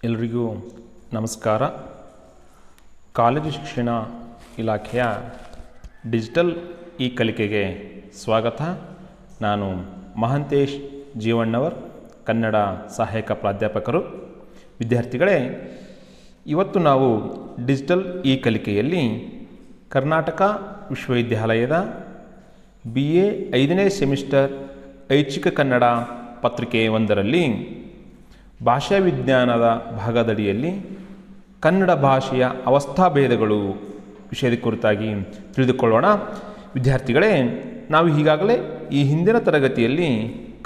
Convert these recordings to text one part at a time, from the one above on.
ಎಲ್ರಿಗೂ ನಮಸ್ಕಾರ. ಕಾಲೇಜು ಶಿಕ್ಷಣ ಇಲಾಖೆಯ ಡಿಜಿಟಲ್ ಇ ಕಲಿಕೆಗೆ ಸ್ವಾಗತ. ನಾನು ಮಹಾಂತೇಶ್ ಜೀವಣ್ಣವರ್, ಕನ್ನಡ ಸಹಾಯಕ ಪ್ರಾಧ್ಯಾಪಕರು. ವಿದ್ಯಾರ್ಥಿಗಳೇ, ಇವತ್ತು ನಾವು ಡಿಜಿಟಲ್ ಇ ಕಲಿಕೆಯಲ್ಲಿ ಕರ್ನಾಟಕ ವಿಶ್ವವಿದ್ಯಾಲಯದ BA 5ನೇ ಸೆಮಿಸ್ಟರ್ ಐಚ್ಛಿಕ ಕನ್ನಡ ಪತ್ರಿಕೆ 1ರಲ್ಲಿ ಭಾಷಾ ವಿಜ್ಞಾನದ ಭಾಗದಡಿಯಲ್ಲಿ ಕನ್ನಡ ಭಾಷೆಯ ಅವಸ್ಥಾಭೇದಗಳು ವಿಷಯದ ಕುರಿತಾಗಿ ತಿಳಿದುಕೊಳ್ಳೋಣ. ವಿದ್ಯಾರ್ಥಿಗಳೇ, ನಾವು ಈಗಾಗಲೇ ಈ ಹಿಂದಿನ ತರಗತಿಯಲ್ಲಿ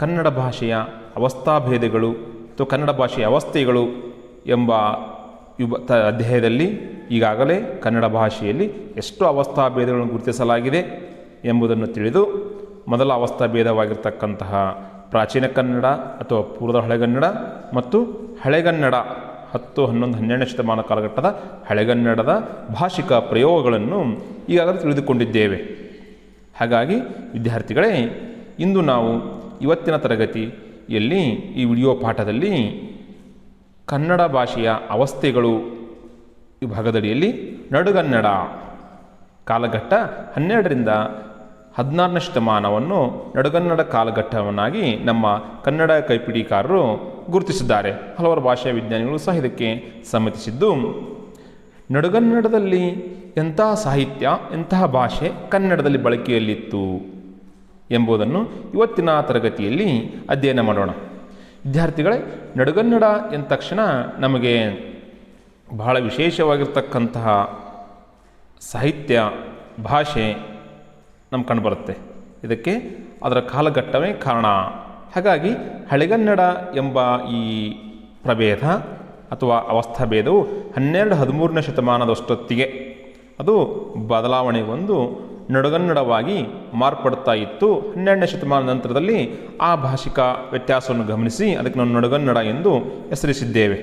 ಕನ್ನಡ ಭಾಷೆಯ ಅವಸ್ಥಾಭೇದಗಳು ಅಥವಾ ಕನ್ನಡ ಭಾಷೆಯ ಅವಸ್ಥೆಗಳು ಎಂಬ ಅಧ್ಯಾಯದಲ್ಲಿ ಈಗಾಗಲೇ ಕನ್ನಡ ಭಾಷೆಯಲ್ಲಿ ಎಷ್ಟು ಅವಸ್ಥಾಭೇದಗಳನ್ನು ಗುರುತಿಸಲಾಗಿದೆ ಎಂಬುದನ್ನು ತಿಳಿದು, ಮೊದಲ ಅವಸ್ಥಾಭೇದವಾಗಿರ್ತಕ್ಕಂತಹ ಪ್ರಾಚೀನ ಕನ್ನಡ ಅಥವಾ ಪೂರ್ವದ ಹಳೆಗನ್ನಡ ಮತ್ತು ಹಳೆಗನ್ನಡ 10, 11, 12ನೇ ಶತಮಾನ ಕಾಲಘಟ್ಟದ ಹಳೆಗನ್ನಡದ ಭಾಷಿಕ ಪ್ರಯೋಗಗಳನ್ನು ಈಗಾಗಲೇ ತಿಳಿದುಕೊಂಡಿದ್ದೇವೆ. ಹಾಗಾಗಿ ವಿದ್ಯಾರ್ಥಿಗಳೇ, ಇಂದು ನಾವು ಇವತ್ತಿನ ತರಗತಿಯಲ್ಲಿ ಈ ವಿಡಿಯೋ ಪಾಠದಲ್ಲಿ ಕನ್ನಡ ಭಾಷೆಯ ಅವಸ್ಥೆಗಳು ಈ ಭಾಗದಡಿಯಲ್ಲಿ ನಡುಗನ್ನಡ ಕಾಲಘಟ್ಟ 12ರಿಂದ 16ನೇ ಶತಮಾನವನ್ನು ನಡುಗನ್ನಡ ಕಾಲಘಟ್ಟವನ್ನಾಗಿ ನಮ್ಮ ಕನ್ನಡ ಕೈಪಿಡಿಕಾರರು ಗುರುತಿಸಿದ್ದಾರೆ. ಹಲವಾರು ಭಾಷಾ ವಿಜ್ಞಾನಿಗಳು ಸಹ ಇದಕ್ಕೆ ಸಮ್ಮತಿಸಿದ್ದು, ನಡುಗನ್ನಡದಲ್ಲಿ ಎಂತಹ ಸಾಹಿತ್ಯ, ಎಂತಹ ಭಾಷೆ ಕನ್ನಡದಲ್ಲಿ ಬಳಕೆಯಲ್ಲಿತ್ತು ಎಂಬುದನ್ನು ಇವತ್ತಿನ ತರಗತಿಯಲ್ಲಿ ಅಧ್ಯಯನ ಮಾಡೋಣ. ವಿದ್ಯಾರ್ಥಿಗಳೇ, ನಡುಗನ್ನಡ ಎಂದ ತಕ್ಷಣ ನಮಗೆ ಬಹಳ ವಿಶೇಷವಾಗಿರ್ತಕ್ಕಂತಹ ಸಾಹಿತ್ಯ, ಭಾಷೆ ನಮ್ಗೆ ಕಂಡುಬರುತ್ತೆ. ಇದಕ್ಕೆ ಅದರ ಕಾಲಘಟ್ಟವೇ ಕಾರಣ. ಹಾಗಾಗಿ ಹಳೆಗನ್ನಡ ಎಂಬ ಈ ಪ್ರಭೇದ ಅಥವಾ ಅವಸ್ಥಾಭೇದವು 12, 13ನೇ ಶತಮಾನದಷ್ಟೊತ್ತಿಗೆ ಅದು ಬದಲಾವಣೆಗೊಂಡು ನಡುಗನ್ನಡವಾಗಿ ಮಾರ್ಪಡ್ತಾ ಇತ್ತು. 12ನೇ ಶತಮಾನದ ನಂತರದಲ್ಲಿ ಆ ಭಾಷಿಕ ವ್ಯತ್ಯಾಸವನ್ನು ಗಮನಿಸಿ ಅದಕ್ಕೆ ನಾವು ನಡುಗನ್ನಡ ಎಂದು ಹೆಸರಿಸಿದ್ದೇವೆ.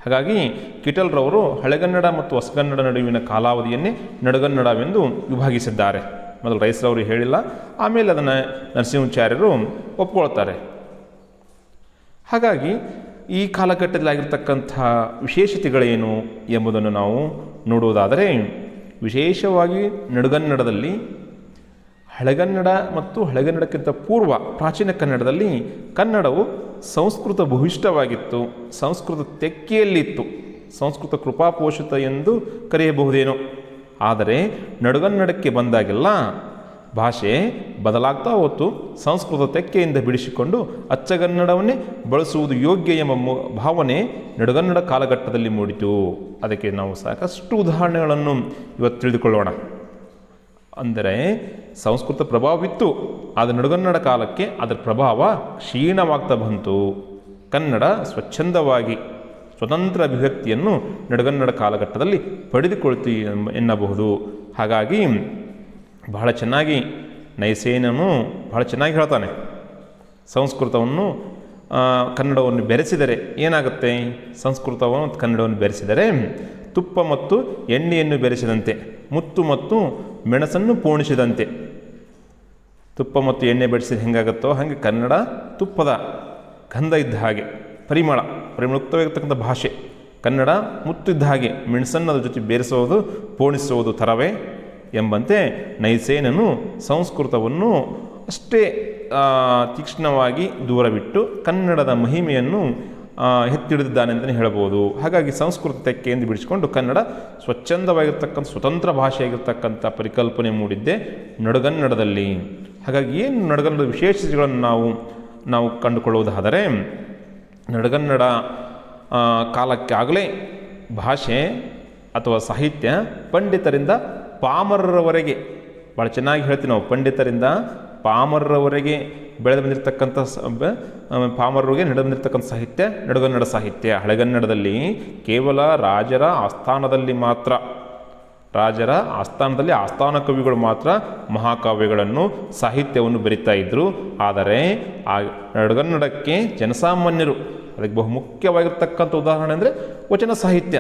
ಹಾಗಾಗಿ ಕಿಟಲ್ರವರು ಹಳೆಗನ್ನಡ ಮತ್ತು ಹೊಸಗನ್ನಡ ನಡುವಿನ ಕಾಲಾವಧಿಯನ್ನೇ ನಡುಗನ್ನಡವೆಂದು ವಿಭಾಗಿಸಿದ್ದಾರೆ. ಮೊದಲು ರೈಸ್ರವರು ಹೇಳಿಲ್ಲ, ಆಮೇಲೆ ಅದನ್ನು ನರಸಿಂಹಾಚಾರ್ಯರು ಒಪ್ಕೊಳ್ತಾರೆ. ಹಾಗಾಗಿ ಈ ಕಾಲಘಟ್ಟದಲ್ಲಾಗಿರ್ತಕ್ಕಂಥ ವಿಶೇಷತೆಗಳೇನು ಎಂಬುದನ್ನು ನಾವು ನೋಡುವುದಾದರೆ, ವಿಶೇಷವಾಗಿ ನಡುಗನ್ನಡದಲ್ಲಿ ಹಳೆಗನ್ನಡ ಮತ್ತು ಹಳೆಗನ್ನಡಕ್ಕಿಂತ ಪೂರ್ವ ಪ್ರಾಚೀನ ಕನ್ನಡದಲ್ಲಿ ಕನ್ನಡವು ಸಂಸ್ಕೃತ ಭೂಯಿಷ್ಠವಾಗಿತ್ತು, ಸಂಸ್ಕೃತ ತೆಕ್ಕೆಯಲ್ಲಿತ್ತು, ಸಂಸ್ಕೃತ ಕೃಪಾಪೋಷಿತ ಎಂದು ಕರೆಯಬಹುದೇನೋ. ಆದರೆ ನಡುಗನ್ನಡಕ್ಕೆ ಬಂದಾಗೆಲ್ಲ ಭಾಷೆ ಬದಲಾಗ್ತಾ ಹೋತು. ಸಂಸ್ಕೃತ ತೆಕ್ಕೆಯಿಂದ ಬಿಡಿಸಿಕೊಂಡು ಅಚ್ಚಗನ್ನಡವನ್ನೇ ಬಳಸುವುದು ಯೋಗ್ಯ ಎಂಬ ಭಾವನೆ ನಡುಗನ್ನಡ ಕಾಲಘಟ್ಟದಲ್ಲಿ ಮೂಡಿತು. ಅದಕ್ಕೆ ನಾವು ಸಾಕಷ್ಟು ಉದಾಹರಣೆಗಳನ್ನು ಇವತ್ತು ತಿಳಿದುಕೊಳ್ಳೋಣ. ಅಂದರೆ ಸಂಸ್ಕೃತ ಪ್ರಭಾವವಿತ್ತು, ಆದರೆ ನಡುಗನ್ನಡ ಕಾಲಕ್ಕೆ ಅದರ ಪ್ರಭಾವ ಕ್ಷೀಣವಾಗ್ತಾ ಬಂತು. ಕನ್ನಡ ಸ್ವಚ್ಛಂದವಾಗಿ ಸ್ವತಂತ್ರ ಅಭಿವ್ಯಕ್ತಿಯನ್ನು ನಡುಗನ್ನಡ ಕಾಲಘಟ್ಟದಲ್ಲಿ ಪಡೆದುಕೊಳ್ತು ಎನ್ನಬಹುದು. ಹಾಗಾಗಿ ಬಹಳ ಚೆನ್ನಾಗಿ ನೈಸೇನನು ಬಹಳ ಚೆನ್ನಾಗಿ ಹೇಳ್ತಾನೆ, ಸಂಸ್ಕೃತವನ್ನು ಕನ್ನಡವನ್ನು ಬೆರೆಸಿದರೆ ಏನಾಗುತ್ತೆ, ಸಂಸ್ಕೃತವನ್ನು ಕನ್ನಡವನ್ನು ಬೆರೆಸಿದರೆ ತುಪ್ಪ ಮತ್ತು ಎಣ್ಣೆಯನ್ನು ಬೆರೆಸಿದಂತೆ, ಮುತ್ತು ಮತ್ತು ಮೆಣಸನ್ನು ಪೋಣಿಸಿದಂತೆ. ತುಪ್ಪ ಮತ್ತು ಎಣ್ಣೆ ಬೆರೆಸಿದ ಹೆಂಗಾಗುತ್ತೋ ಹಾಗೆ ಕನ್ನಡ ತುಪ್ಪದ ಗಂಧ ಇದ್ದ ಹಾಗೆ, ಪರಿಮಳಯುಕ್ತವಾಗಿರ್ತಕ್ಕಂಥ ಭಾಷೆ. ಕನ್ನಡ ಮುತ್ತಿದ್ದ ಹಾಗೆ, ಮೆಣಸನ್ನು ಅದ್ರ ಜೊತೆ ಬೇರಿಸೋದು, ಪೋಣಿಸುವುದು ತರವೇ ಎಂಬಂತೆ ನೈಸೇನನು ಸಂಸ್ಕೃತವನ್ನು ಅಷ್ಟೇ ತೀಕ್ಷ್ಣವಾಗಿ ದೂರವಿಟ್ಟು ಕನ್ನಡದ ಮಹಿಮೆಯನ್ನು ಎತ್ತಿಡಿದಿದ್ದಾನೆ ಅಂತಲೇ ಹೇಳ್ಬೋದು. ಹಾಗಾಗಿ ಸಂಸ್ಕೃತ ತೆಕ್ಕೆಯಿಂದ ಬಿಡಿಸಿಕೊಂಡು ಕನ್ನಡ ಸ್ವಚ್ಛಂದವಾಗಿರ್ತಕ್ಕಂಥ ಸ್ವತಂತ್ರ ಭಾಷೆಯಾಗಿರ್ತಕ್ಕಂಥ ಪರಿಕಲ್ಪನೆ ಮೂಡಿದ್ದೆ ನಡುಗನ್ನಡದಲ್ಲಿ. ಹಾಗಾಗಿ ಏನು ನಡುಗನ್ನಡದ ವಿಶೇಷತೆಗಳನ್ನು ನಾವು ಕಂಡುಕೊಳ್ಳುವುದಾದರೆ, ನಡುಗನ್ನಡ ಕಾಲಕ್ಕೆ ಆಗಲೇ ಭಾಷೆ ಅಥವಾ ಸಾಹಿತ್ಯ ಪಂಡಿತರಿಂದ ಪಾಮರರವರೆಗೆ, ಭಾಳ ಚೆನ್ನಾಗಿ ಹೇಳ್ತೀವಿ ನಾವು, ಪಂಡಿತರಿಂದ ಪಾಮರರವರೆಗೆ ಬೆಳೆದು ಬಂದಿರತಕ್ಕಂಥ ಪಾಮರರಿಗೆ ನಡೆದು ಬಂದಿರತಕ್ಕಂಥ ಸಾಹಿತ್ಯ ನಡುಗನ್ನಡ ಸಾಹಿತ್ಯ. ಹಳೆಗನ್ನಡದಲ್ಲಿ ಕೇವಲ ರಾಜರ ಆಸ್ಥಾನದಲ್ಲಿ ಮಾತ್ರ, ರಾಜರ ಆಸ್ಥಾನದಲ್ಲಿ ಆಸ್ಥಾನ ಕವಿಗಳು ಮಾತ್ರ ಮಹಾಕಾವ್ಯಗಳನ್ನು, ಸಾಹಿತ್ಯವನ್ನು ಬರಿತಾ ಇದ್ದರು. ಆದರೆ ಆ ನಡುಗನ್ನಡಕ್ಕೆ ಜನಸಾಮಾನ್ಯರು, ಅದಕ್ಕೆ ಬಹುಮುಖ್ಯವಾಗಿರ್ತಕ್ಕಂಥ ಉದಾಹರಣೆ ಅಂದರೆ ವಚನ ಸಾಹಿತ್ಯ.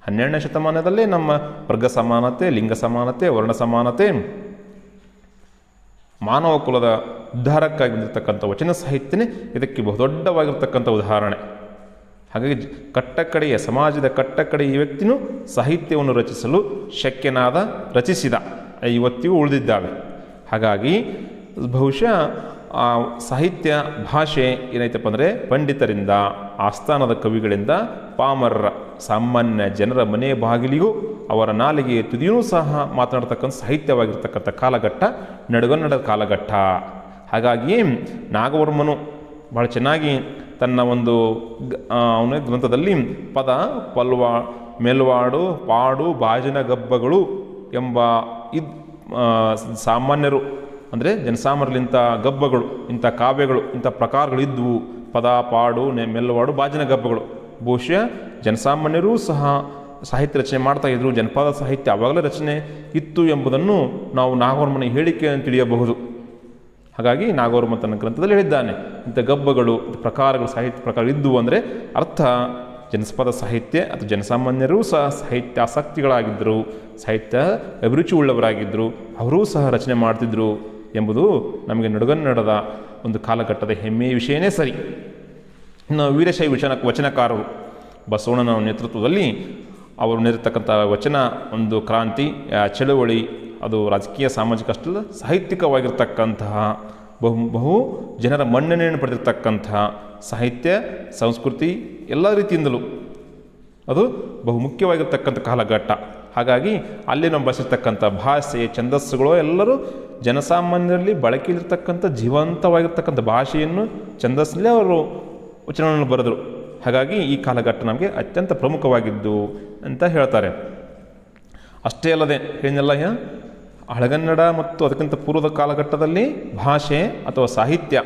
12ನೇ ಶತಮಾನದಲ್ಲೇ ನಮ್ಮ ವರ್ಗ ಸಮಾನತೆ, ಲಿಂಗ ಸಮಾನತೆ, ವರ್ಣ ಸಮಾನತೆ, ಮಾನವ ಕುಲದ ಉದ್ಧಾರಕ್ಕಾಗಿ ಬಂದಿರತಕ್ಕಂಥ ವಚನ ಸಾಹಿತ್ಯನೇ ಇದಕ್ಕೆ ಬಹುದೊಡ್ಡವಾಗಿರ್ತಕ್ಕಂಥ ಉದಾಹರಣೆ. ಹಾಗಾಗಿ ಕಟ್ಟಕಡೆಯ ಸಮಾಜದ ಕಟ್ಟಕಡೆಯ ವ್ಯಕ್ತಿನೂ ಸಾಹಿತ್ಯವನ್ನು ರಚಿಸಲು ರಚಿಸಿದ ಇವತ್ತಿಗೂ ಉಳಿದಿದ್ದಾವೆ. ಹಾಗಾಗಿ ಬಹುಶಃ ಸಾಹಿತ್ಯ ಭಾಷೆ ಏನೈತಪ್ಪ ಅಂದರೆ ಪಂಡಿತರಿಂದ, ಆಸ್ಥಾನದ ಕವಿಗಳಿಂದ, ಪಾಮರರ ಸಾಮಾನ್ಯ ಜನರ ಮನೆ ಬಾಗಿಲಿಗೂ ಅವರ ನಾಲಿಗೆಯ ತುದಿಯೂ ಸಹ ಮಾತನಾಡ್ತಕ್ಕಂಥ ಸಾಹಿತ್ಯವಾಗಿರ್ತಕ್ಕಂಥ ಕಾಲಘಟ್ಟ ನಡುಗನ್ನಡದ ಕಾಲಘಟ್ಟ. ಹಾಗಾಗಿ ನಾಗವರ್ಮನು ಭಾಳ ಚೆನ್ನಾಗಿ ತನ್ನ ಒಂದು ಅವನ ಗ್ರಂಥದಲ್ಲಿ ಪದ, ಪಲ್ವಾ, ಮೆಲ್ವಾಡು, ಪಾಡು, ಬಾಜಿನ ಗಬ್ಬಗಳು ಎಂಬ ಸಾಮಾನ್ಯರು ಅಂದರೆ ಜನಸಾಮಾನ್ಯರಲ್ಲಿ ಇಂಥ ಗಬ್ಬಗಳು, ಇಂಥ ಕಾವ್ಯಗಳು, ಇಂಥ ಪ್ರಕಾರಗಳಿದ್ವು. ಪದ, ಪಾಡು, ಮೆಲ್ವಾಡು, ಬಾಜಿನ ಗಬ್ಬಗಳು. ಬಹುಶಃ ಜನಸಾಮಾನ್ಯರೂ ಸಹ ಸಾಹಿತ್ಯ ರಚನೆ ಮಾಡ್ತಾಯಿದ್ರು. ಜನಪದ ಸಾಹಿತ್ಯ ಆವಾಗಲೇ ರಚನೆ ಇತ್ತು ಎಂಬುದನ್ನು ನಾವು ನಾಗವರ್ಮನ ಹೇಳಿಕೆಯನ್ನು ತಿಳಿಯಬಹುದು. ಹಾಗಾಗಿ ನಾಗವರ್ಮ ತನ್ನ ಗ್ರಂಥದಲ್ಲಿ ಹೇಳಿದ್ದಾನೆ, ಇಂಥ ಗಬ್ಬಗಳು, ಪ್ರಕಾರಗಳು, ಸಾಹಿತ್ಯ ಪ್ರಕಾರ ಇದ್ದವು ಅಂದರೆ ಅರ್ಥ ಜನಪದ ಸಾಹಿತ್ಯ ಅಥವಾ ಜನಸಾಮಾನ್ಯರೂ ಸಹ ಸಾಹಿತ್ಯ ಆಸಕ್ತಿಗಳಾಗಿದ್ದರು, ಸಾಹಿತ್ಯ ಅಭಿರುಚಿ ಉಳ್ಳವರಾಗಿದ್ದರು, ಅವರೂ ಸಹ ರಚನೆ ಮಾಡ್ತಿದ್ರು ಎಂಬುದು ನಮಗೆ ನಡುಗನ್ನಡದ ಒಂದು ಕಾಲಘಟ್ಟದ ಹೆಮ್ಮೆಯ ವಿಷಯನೇ ಸರಿ. ಇನ್ನು ವೀರಶೈವ ವಚನಕಾರರು ಬಸವಣ್ಣನ ನೇತೃತ್ವದಲ್ಲಿ ಅವರು ನೀಡಿರ್ತಕ್ಕಂಥ ವಚನ ಒಂದು ಕ್ರಾಂತಿ, ಚಳುವಳಿ, ಅದು ರಾಜಕೀಯ ಸಾಮಾಜಿಕ ಅಷ್ಟಲ್ಲ ಸಾಹಿತ್ಯಿಕವಾಗಿರ್ತಕ್ಕಂತಹ ಬಹು ಜನರ ಮನ್ನಣೆಯನ್ನು ಪಡೆದಿರ್ತಕ್ಕಂತಹ ಸಾಹಿತ್ಯ ಸಂಸ್ಕೃತಿ ಎಲ್ಲ ರೀತಿಯಿಂದಲೂ ಅದು ಬಹುಮುಖ್ಯವಾಗಿರ್ತಕ್ಕಂಥ ಕಾಲಘಟ್ಟ. ಹಾಗಾಗಿ ಅಲ್ಲಿ ನಾವು ಬಳಸಿರ್ತಕ್ಕಂಥ ಭಾಷೆ, ಛಂದಸ್ಸುಗಳು ಎಲ್ಲರೂ ಜನಸಾಮಾನ್ಯರಲ್ಲಿ ಬಳಕೆಯಲ್ಲಿರ್ತಕ್ಕಂಥ ಜೀವಂತವಾಗಿರ್ತಕ್ಕಂಥ ಭಾಷೆಯನ್ನು ಛಂದಸ್ಸಿನಲ್ಲೇ ಅವರು ವಚನವನ್ನು ಬರೆದರು. ಹಾಗಾಗಿ ಈ ಕಾಲಘಟ್ಟ ನಮಗೆ ಅತ್ಯಂತ ಪ್ರಮುಖವಾಗಿದ್ದು ಅಂತ ಹೇಳ್ತಾರೆ. ಅಷ್ಟೇ ಅಲ್ಲದೆ ಏನೆಲ್ಲ ಹಳೆಗನ್ನಡ ಮತ್ತು ಅದಕ್ಕಿಂತ ಪೂರ್ವದ ಕಾಲಘಟ್ಟದಲ್ಲಿ ಭಾಷೆ ಅಥವಾ ಸಾಹಿತ್ಯ,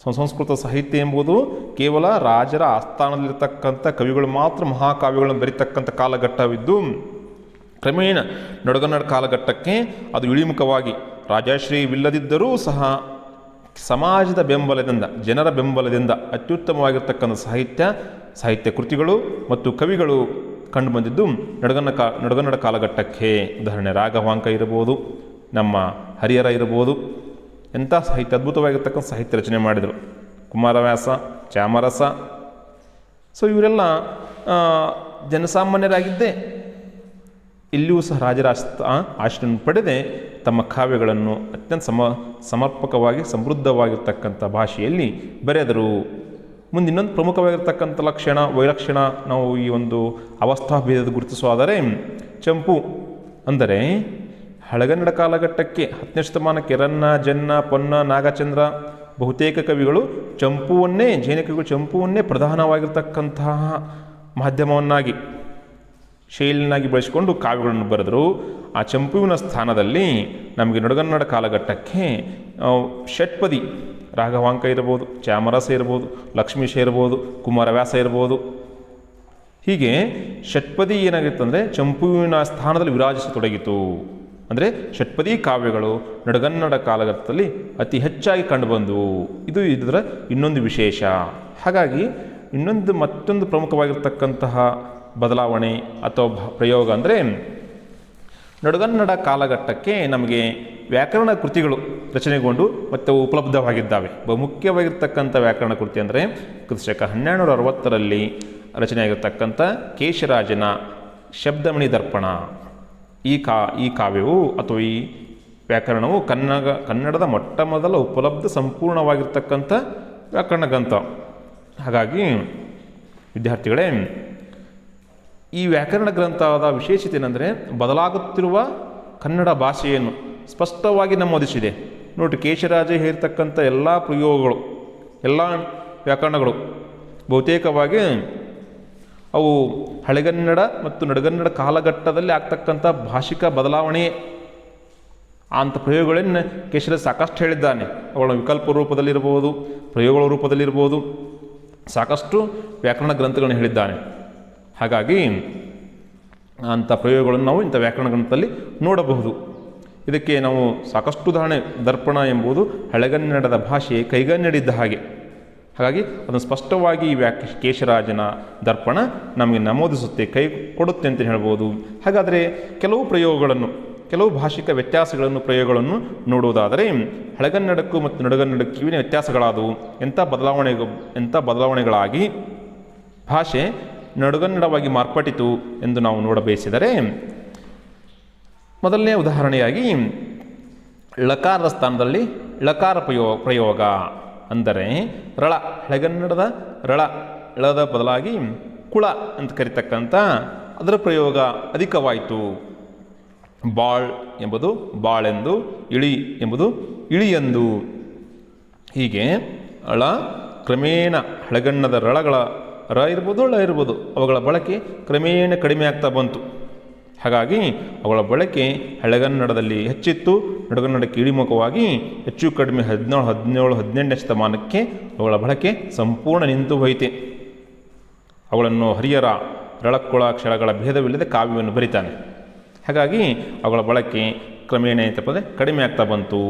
ಸಂಸ್ಕೃತ ಸಾಹಿತ್ಯ ಎಂಬುದು ಕೇವಲ ರಾಜರ ಆಸ್ಥಾನದಲ್ಲಿರ್ತಕ್ಕಂಥ ಕವಿಗಳು ಮಾತ್ರ ಮಹಾಕಾವ್ಯಗಳನ್ನು ಬರೀತಕ್ಕಂಥ ಕಾಲಘಟ್ಟವಿದ್ದು, ಕ್ರಮೇಣ ನಡುಗನ್ನಡ ಕಾಲಘಟ್ಟಕ್ಕೆ ಅದು ಇಳಿಮುಖವಾಗಿ ರಾಜಾಶ್ರಯವಿಲ್ಲದಿದ್ದರೂ ಸಹ ಸಮಾಜದ ಬೆಂಬಲದಿಂದ, ಜನರ ಬೆಂಬಲದಿಂದ ಅತ್ಯುತ್ತಮವಾಗಿರ್ತಕ್ಕಂಥ ಸಾಹಿತ್ಯ ಕೃತಿಗಳು ಮತ್ತು ಕವಿಗಳು ಕಂಡುಬಂದಿದ್ದು ನಡುಗನ್ನಡ ಕಾಲಘಟ್ಟಕ್ಕೆ. ಉದಾಹರಣೆ ರಾಘವಾಂಕ ಇರಬಹುದು, ನಮ್ಮ ಹರಿಹರ ಇರಬಹುದು, ಎಂಥ ಸಾಹಿತ್ಯ ಅದ್ಭುತವಾಗಿರ್ತಕ್ಕಂಥ ಸಾಹಿತ್ಯ ರಚನೆ ಮಾಡಿದರು. ಕುಮಾರವ್ಯಾಸ, ಚಾಮರಸ. ಸೊ ಇವರೆಲ್ಲ ಜನಸಾಮಾನ್ಯರಾಗಿದ್ದೇ ಇಲ್ಲಿಯೂ ಸಹ ರಾಜರ ಆಶ್ರಯವನ್ನು ಪಡೆದೇ ತಮ್ಮ ಕಾವ್ಯಗಳನ್ನು ಅತ್ಯಂತ ಸಮರ್ಪಕವಾಗಿ ಸಮೃದ್ಧವಾಗಿರ್ತಕ್ಕಂಥ ಭಾಷೆಯಲ್ಲಿ ಬರೆದರು. ಮುಂದೆ ಇನ್ನೊಂದು ಪ್ರಮುಖವಾಗಿರ್ತಕ್ಕಂಥ ವೈಲಕ್ಷಣ ನಾವು ಈ ಒಂದು ಅವಸ್ಥಾಭೇದದ ಗುರುತಿಸುವುದಾದರೆ ಚಂಪು ಅಂದರೆ ಹಳೆಗನ್ನಡ ಕಾಲಘಟ್ಟಕ್ಕೆ 10ನೇ ಶತಮಾನಕ್ಕೆ ರನ್ನ, ಜನ್ನ, ಪೊನ್ನ, ನಾಗಚಂದ್ರ ಬಹುತೇಕ ಕವಿಗಳು ಚಂಪುವನ್ನೇ, ಜೈನ ಕವಿಗಳು ಚಂಪುವನ್ನೇ ಪ್ರಧಾನವಾಗಿರ್ತಕ್ಕಂತಹ ಮಾಧ್ಯಮವನ್ನಾಗಿ ಶೈಲಿನಾಗಿ ಬಳಸಿಕೊಂಡು ಕಾವ್ಯಗಳನ್ನು ಬರೆದರು. ಆ ಚಂಪುವಿನ ಸ್ಥಾನದಲ್ಲಿ ನಮಗೆ ನಡುಗನ್ನಡ ಕಾಲಘಟ್ಟಕ್ಕೆ ಷಟ್ಪದಿ ರಾಘವಾಂಕ ಇರ್ಬೋದು, ಚಾಮರಸ ಇರ್ಬೋದು, ಲಕ್ಷ್ಮೀಶ ಇರ್ಬೋದು, ಕುಮಾರವ್ಯಾಸ ಇರ್ಬೋದು. ಹೀಗೆ ಷಟ್ಪದಿ ಏನಾಗಿತ್ತಂದರೆ ಚಂಪುವಿನ ಸ್ಥಾನದಲ್ಲಿ ವಿರಾಜಿಸತೊಡಗಿತು. ಅಂದರೆ ಷಟ್ಪದಿ ಕಾವ್ಯಗಳು ನಡುಗನ್ನಡ ಕಾಲಘಟ್ಟದಲ್ಲಿ ಅತಿ ಹೆಚ್ಚಾಗಿ ಕಂಡುಬಂದವು. ಇದು ಇದರ ಇನ್ನೊಂದು ವಿಶೇಷ. ಹಾಗಾಗಿ ಮತ್ತೊಂದು ಪ್ರಮುಖವಾಗಿರ್ತಕ್ಕಂತಹ ಬದಲಾವಣೆ ಅಥವಾ ಪ್ರಯೋಗ ಅಂದರೆ ನಡುಗನ್ನಡ ಕಾಲಘಟ್ಟಕ್ಕೆ ನಮಗೆ ವ್ಯಾಕರಣ ಕೃತಿಗಳು ರಚನೆಗೊಂಡು ಮತ್ತು ಉಪಲಬ್ಧವಾಗಿದ್ದಾವೆ. ಬಹುಮುಖ್ಯವಾಗಿರ್ತಕ್ಕಂಥ ವ್ಯಾಕರಣ ಕೃತಿ ಅಂದರೆ ಕ್ರಿಸ್ತಶಕ 1260ರಲ್ಲಿ ರಚನೆಯಾಗಿರ್ತಕ್ಕಂಥ ಕೇಶರಾಜನ ಶಬ್ದಮಣಿ ದರ್ಪಣ. ಈ ಕಾವ್ಯವು ಅಥವಾ ಈ ವ್ಯಾಕರಣವು ಕನ್ನಡದ ಮೊಟ್ಟ ಮೊದಲ ಉಪಲಬ್ಧ ಸಂಪೂರ್ಣವಾಗಿರ್ತಕ್ಕಂಥ ವ್ಯಾಕರಣ ಗ್ರಂಥ. ಹಾಗಾಗಿ ವಿದ್ಯಾರ್ಥಿಗಳೇ, ಈ ವ್ಯಾಕರಣ ಗ್ರಂಥದ ವಿಶೇಷತೆ ಏನೆಂದರೆ ಬದಲಾಗುತ್ತಿರುವ ಕನ್ನಡ ಭಾಷೆಯನ್ನು ಸ್ಪಷ್ಟವಾಗಿ ನಮೂದಿಸಿದೆ. ನೋಡಿ, ಕೇಶರಾಜ ಹೇಳಿರ್ತಕ್ಕಂಥ ಎಲ್ಲ ಪ್ರಯೋಗಗಳು, ಎಲ್ಲ ವ್ಯಾಕರಣಗಳು ಬಹುತೇಕವಾಗಿ ಅವು ಹಳೆಗನ್ನಡ ಮತ್ತು ನಡುಗನ್ನಡ ಕಾಲಘಟ್ಟದಲ್ಲಿ ಆಗ್ತಕ್ಕಂಥ ಭಾಷಿಕ ಬದಲಾವಣೆ ಅಂಥ ಪ್ರಯೋಗಗಳನ್ನು ಕೇಶರಾಜ ಸಾಕಷ್ಟು ಹೇಳಿದ್ದಾನೆ. ಅವುಗಳ ವಿಕಲ್ಪ ರೂಪದಲ್ಲಿರ್ಬೋದು, ಪ್ರಯೋಗಗಳ ರೂಪದಲ್ಲಿರ್ಬೋದು, ಸಾಕಷ್ಟು ವ್ಯಾಕರಣ ಗ್ರಂಥಗಳನ್ನು ಹೇಳಿದ್ದಾನೆ. ಹಾಗಾಗಿ ಅಂಥ ಪ್ರಯೋಗಗಳನ್ನು ನಾವು ಇಂಥ ವ್ಯಾಕರಣ ಗ್ರಂಥದಲ್ಲಿ ನೋಡಬಹುದು. ಇದಕ್ಕೆ ನಾವು ಸಾಕಷ್ಟು ಉದಾಹರಣೆ. ದರ್ಪಣ ಎಂಬುದು ಹಳೆಗನ್ನಡದ ಭಾಷೆ ಕೈಗನ್ನಡಿದ್ದ ಹಾಗೆ. ಹಾಗಾಗಿ ಅದನ್ನು ಸ್ಪಷ್ಟವಾಗಿ ಕೇಶರಾಜನ ದರ್ಪಣ ನಮಗೆ ನಮೂದಿಸುತ್ತೆ, ಕೈ ಕೊಡುತ್ತೆ ಅಂತ ಹೇಳ್ಬೋದು. ಹಾಗಾದರೆ ಕೆಲವು ಭಾಷಿಕ ಪ್ರಯೋಗಗಳನ್ನು ನೋಡುವುದಾದರೆ ಹಳೆಗನ್ನಡಕ್ಕೂ ಮತ್ತು ನಡುಗನ್ನಡಕ್ಕೂ ವ್ಯತ್ಯಾಸಗಳಾದವು. ಎಂಥ ಬದಲಾವಣೆಗಳಾಗಿ ಭಾಷೆ ನಡುಗನ್ನಡವಾಗಿ ಮಾರ್ಪಟ್ಟಿತು ಎಂದು ನಾವು ನೋಡಬಯಸಿದರೆ, ಮೊದಲನೇ ಉದಾಹರಣೆಯಾಗಿ ಳಕಾರದ ಸ್ಥಾನದಲ್ಲಿ ಳಕಾರ ಪ್ರಯೋಗ ಅಂದರೆ ರಳ, ಹಳೆಗನ್ನಡದ ರಳ, ಳದ ಬದಲಾಗಿ ಕುಳ ಅಂತ ಕರಿತಕ್ಕಂಥ ಅದರ ಪ್ರಯೋಗ ಅಧಿಕವಾಯಿತು. ಬಾಳ್ ಎಂಬುದು ಬಾಳೆಂದು, ಇಳಿ ಎಂಬುದು ಇಳಿಯೆಂದು. ಹೀಗೆ ಳ ಕ್ರಮೇಣ ಹಳೆಗನ್ನಡದ ರಳಗಳ ರ ಇರ್ಬೋದು, ಳ ಇರ್ಬೋದು, ಅವುಗಳ ಬಳಕೆ ಕ್ರಮೇಣ ಕಡಿಮೆ ಆಗ್ತಾ ಬಂತು. ಹಾಗಾಗಿ ಅವುಗಳ ಬಳಕೆ ಹಳೆಗನ್ನಡದಲ್ಲಿ ಹೆಚ್ಚಿತ್ತು. ನಡುಗನ್ನಡಕ್ಕೆ ಇಳಿಮುಖವಾಗಿ ಹೆಚ್ಚು ಕಡಿಮೆ 17, 18ನೇ ಶತಮಾನಕ್ಕೆ ಅವುಗಳ ಬಳಕೆ ಸಂಪೂರ್ಣ ನಿಂತು ಹೋಯಿತೆ. ಅವುಗಳನ್ನು ಹರಿಹರ ರಳಕ್ಕುಳ ಅಕ್ಷರಗಳ ಭೇದವಿಲ್ಲದೆ ಕಾವ್ಯವನ್ನು ಬರಿತಾನೆ. ಹಾಗಾಗಿ ಅವುಗಳ ಬಳಕೆ ಕ್ರಮೇಣ ಏನಪ್ಪ ಕಡಿಮೆ ಆಗ್ತಾ ಬಂತು.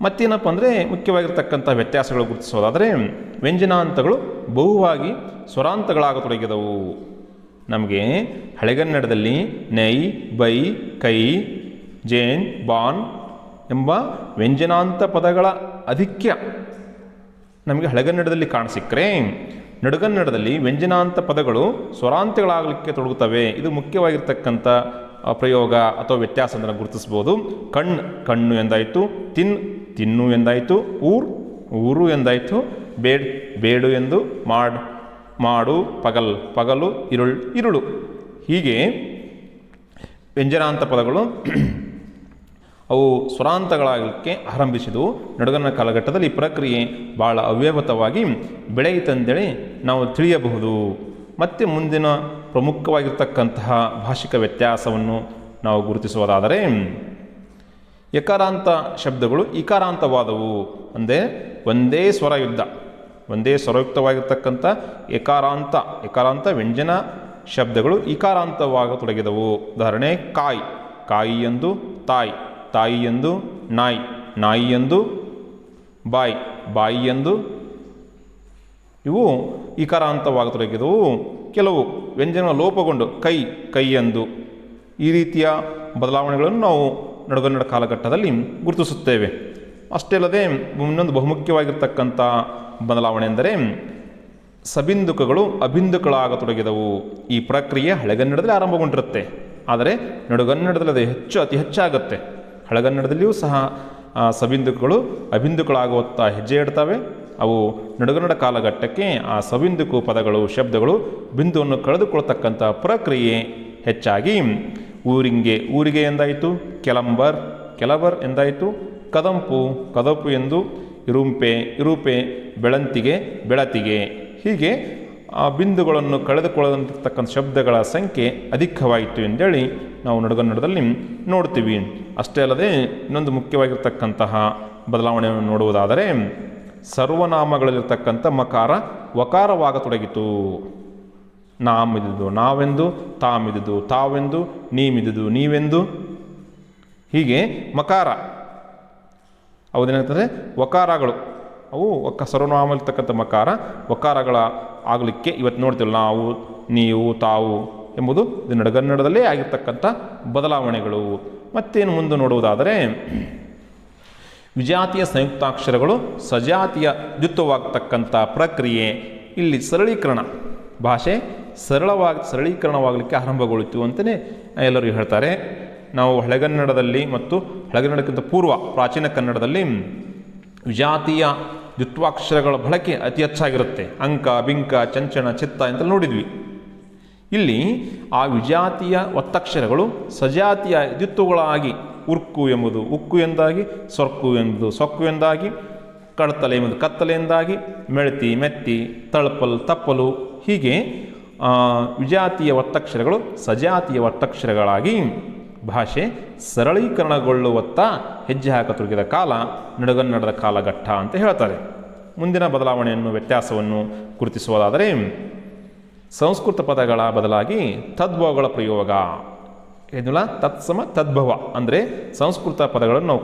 ಮತ್ತೇನಪ್ಪ ಅಂದರೆ ಮುಖ್ಯವಾಗಿರ್ತಕ್ಕಂಥ ವ್ಯತ್ಯಾಸಗಳು ಗುರುತಿಸೋದಾದರೆ, ವ್ಯಂಜನಾಂತಗಳು ಬಹುವಾಗಿ ಸ್ವರಾಂತಗಳಾಗತೊಡಗಿದವು. ನಮಗೆ ಹಳೆಗನ್ನಡದಲ್ಲಿ ನೈ, ಬೈ, ಕೈ, ಜೇನ್, ಬಾನ್ ಎಂಬ ವ್ಯಂಜನಾಂತ ಪದಗಳ ಅಧಿಕ್ಯ ನಮಗೆ ಹಳೆಗನ್ನಡದಲ್ಲಿ ಕಾಣಸಿಕ್ಕರೆ, ನಡುಗನ್ನಡದಲ್ಲಿ ವ್ಯಂಜನಾಂತ ಪದಗಳು ಸ್ವರಾಂತಗಳಾಗಲಿಕ್ಕೆ ತೊಡಗುತ್ತವೆ. ಇದು ಮುಖ್ಯವಾಗಿರ್ತಕ್ಕಂಥ ಪ್ರಯೋಗ ಅಥವಾ ವ್ಯತ್ಯಾಸ ಅಂತ ಗುರುತಿಸ್ಬೋದು. ಕಣ್ಣು ಎಂದಾಯಿತು, ತಿನ್ನು ಎಂದಾಯಿತು, ಊರು ಎಂದಾಯಿತು, ಬೇಡು ಎಂದು, ಮಾಡು, ಪಗಲು, ಇರುಳು. ಹೀಗೆ ವ್ಯಂಜನಾಂತ ಪದಗಳು ಅವು ಸ್ವರಾಂತಗಳಾಗಲಿಕ್ಕೆ ಆರಂಭಿಸಿದವು. ನಡುಗನ್ನಡ ಕಾಲಘಟ್ಟದಲ್ಲಿ ಈ ಪ್ರಕ್ರಿಯೆ ಭಾಳ ಅವ್ಯವತವಾಗಿ ಬೆಳೆಯಿತಂದೇಳಿ ನಾವು ತಿಳಿಯಬಹುದು. ಮತ್ತು ಮುಂದಿನ ಪ್ರಮುಖವಾಗಿರ್ತಕ್ಕಂತಹ ಭಾಷಿಕ ವ್ಯತ್ಯಾಸವನ್ನು ನಾವು ಗುರುತಿಸುವುದಾದರೆ, ಯಕಾರಾಂತ ಶಬ್ದಗಳು ಇಕಾರಾಂತವಾದವು. ಅಂದರೆ ಒಂದೇ ಸ್ವರಯುಕ್ತವಾಗಿರ್ತಕ್ಕಂಥ ಯಕಾರಾಂತ ವ್ಯಂಜನ ಶಬ್ದಗಳು ಇಕಾರಾಂತವಾಗತೊಡಗಿದವು. ಉದಾಹರಣೆ ಕಾಯಿ ಎಂದು ತಾಯಿ ಎಂದು, ನಾಯಿ ಎಂದು, ಬಾಯಿ ಎಂದು ಇವು ಇಕಾರಾಂತವಾಗತೊಡಗಿದವು. ಕೆಲವು ವ್ಯಂಜನ ಲೋಪಗೊಂಡು ಕೈ ಎಂದು ಈ ರೀತಿಯ ಬದಲಾವಣೆಗಳನ್ನು ನಾವು ನಡುಗನ್ನಡ ಕಾಲಘಟ್ಟದಲ್ಲಿ ಗುರುತಿಸುತ್ತೇವೆ. ಅಷ್ಟೇ ಅಲ್ಲದೆ ಇನ್ನೊಂದು ಬಹುಮುಖ್ಯವಾಗಿರ್ತಕ್ಕಂಥ ಬದಲಾವಣೆ ಎಂದರೆ ಸಬಿಂದುಕಗಳು ಅಬಿಂದುಕಗಳಾಗತೊಡಗಿದವು. ಈ ಪ್ರಕ್ರಿಯೆ ಹಳೆಗನ್ನಡದಲ್ಲಿ ಆರಂಭಗೊಂಡಿರುತ್ತೆ, ಆದರೆ ನಡುಗನ್ನಡದಲ್ಲಿ ಅದು ಅತಿ ಹೆಚ್ಚಾಗುತ್ತೆ. ಹಳೆಗನ್ನಡದಲ್ಲಿಯೂ ಸಹ ಸಬಿಂದುಕಗಳು ಅಬಿಂದುಕಗಳಾಗುತ್ತಾ ಹೆಜ್ಜೆ ಇಡ್ತವೆ. ಅವು ನಡುಗನ್ನಡ ಕಾಲಘಟ್ಟಕ್ಕೆ ಆ ಸಬಿಂದುಕು ಪದಗಳು, ಶಬ್ದಗಳು ಬಿಂದುವನ್ನು ಕಳೆದುಕೊಳ್ತಕ್ಕಂಥ ಪ್ರಕ್ರಿಯೆ ಹೆಚ್ಚಾಗಿ ಊರಿಗೆ ಎಂದಾಯಿತು, ಕೆಲಬರ್ ಎಂದಾಯಿತು, ಕದಪು ಎಂದು, ಇರುಪೆ, ಬೆಳತಿಗೆ ಹೀಗೆ ಆ ಬಿಂದುಗಳನ್ನು ಕಳೆದುಕೊಳ್ಳತಕ್ಕಂಥ ಶಬ್ದಗಳ ಸಂಖ್ಯೆ ಅಧಿಕವಾಯಿತು ಎಂದೇಳಿ ನಾವು ನಡುಗನ್ನಡದಲ್ಲಿ ನೋಡ್ತೀವಿ. ಅಷ್ಟೇ ಅಲ್ಲದೆ ಇನ್ನೊಂದು ಮುಖ್ಯವಾಗಿರ್ತಕ್ಕಂತಹ ಬದಲಾವಣೆಯನ್ನು ನೋಡುವುದಾದರೆ, ಸರ್ವನಾಮಗಳಲ್ಲಿರ್ತಕ್ಕಂಥ ಮಕಾರ ವಕಾರವಾಗತೊಡಗಿತು. ನಾಮಿದುದು ನಾವೆಂದು, ತಾಮಿದುದು ತಾವೆಂದು, ನೀಮಿದುದು ನೀವೆಂದು. ಹೀಗೆ ಮಕಾರ ಅವುದೇನಾಗ್ತದೆ ವಕಾರಗಳು, ಅವು ಸರ್ವನಾಮಲ್ಲಿರ್ತಕ್ಕಂಥ ಮಕಾರ ವಕಾರಗಳ ಆಗಲಿಕ್ಕೆ ಇವತ್ತು ನೋಡ್ತೀವಿ ನಾವು, ನೀವು, ತಾವು ಎಂಬುದು ಇದು ನಡುಗನ್ನಡದಲ್ಲೇ ಆಗಿರ್ತಕ್ಕಂಥ ಬದಲಾವಣೆಗಳು. ಮತ್ತೇನು ಮುಂದೆ ನೋಡುವುದಾದರೆ, ವಿಜಾತಿಯ ಸಂಯುಕ್ತಾಕ್ಷರಗಳು ಸಜಾತಿಯ ದ್ವಿತ್ವವಾಗತಕ್ಕಂಥ ಪ್ರಕ್ರಿಯೆ. ಇಲ್ಲಿ ಭಾಷೆ ಸರಳೀಕರಣವಾಗಲಿಕ್ಕೆ ಆರಂಭಗೊಳ್ಳಿತು ಅಂತಲೇ ಎಲ್ಲರೂ ಹೇಳ್ತಾರೆ. ನಾವು ಹಳೆಗನ್ನಡದಲ್ಲಿ ಮತ್ತು ಹಳೆಗನ್ನಡಕ್ಕಿಂತ ಪೂರ್ವ ಪ್ರಾಚೀನ ಕನ್ನಡದಲ್ಲಿ ವಿಜಾತಿಯ ದ್ವಿತ್ವಾಕ್ಷರಗಳ ಬಳಕೆ ಅತಿ ಹೆಚ್ಚಾಗಿರುತ್ತೆ. ಅಂಕ, ಬಿಂಕ, ಚಂಚಣ, ಚಿತ್ತ ಅಂತ ನೋಡಿದ್ವಿ. ಇಲ್ಲಿ ಆ ವಿಜಾತಿಯ ಒತ್ತಕ್ಷರಗಳು ಸಜಾತಿಯ ದ್ವಿತ್ವಗಳಾಗಿ ಉರ್ಕು ಎಂಬುದು ಉಕ್ಕು ಎಂದಾಗಿ, ಸೊರ್ಕು ಎಂಬುದು ಸೊಕ್ಕು ಎಂದಾಗಿ, ಕಡತಲೆ ಎಂಬುದು ಕತ್ತಲೆ ಎಂದಾಗಿ, ಮೆಳತಿ, ಮೆತ್ತಿ, ತಪ್ಪಲು ಹೀಗೆ ವಿಜಾತಿಯ ಒತ್ತಕ್ಷರಗಳು ಸಜಾತಿಯ ಒತ್ತಕ್ಷರಗಳಾಗಿ ಭಾಷೆ ಸರಳೀಕರಣಗೊಳ್ಳುವತ್ತ ಹೆಜ್ಜೆ ಹಾಕತೊಡಗಿದ ಕಾಲ ನಡುಗನ್ನಡದ ಕಾಲಘಟ್ಟ ಅಂತ ಹೇಳ್ತಾರೆ. ಮುಂದಿನ ಬದಲಾವಣೆಯನ್ನು ವ್ಯತ್ಯಾಸವನ್ನು ಗುರುತಿಸುವುದಾದರೆ, ಸಂಸ್ಕೃತ ಪದಗಳ ಬದಲಾಗಿ ತದ್ಭವಗಳ ಪ್ರಯೋಗ. ಏನಿಲ್ಲ ತತ್ಸಮ ತದ್ಭವ ಅಂದರೆ ಸಂಸ್ಕೃತ ಪದಗಳನ್ನು ನಾವು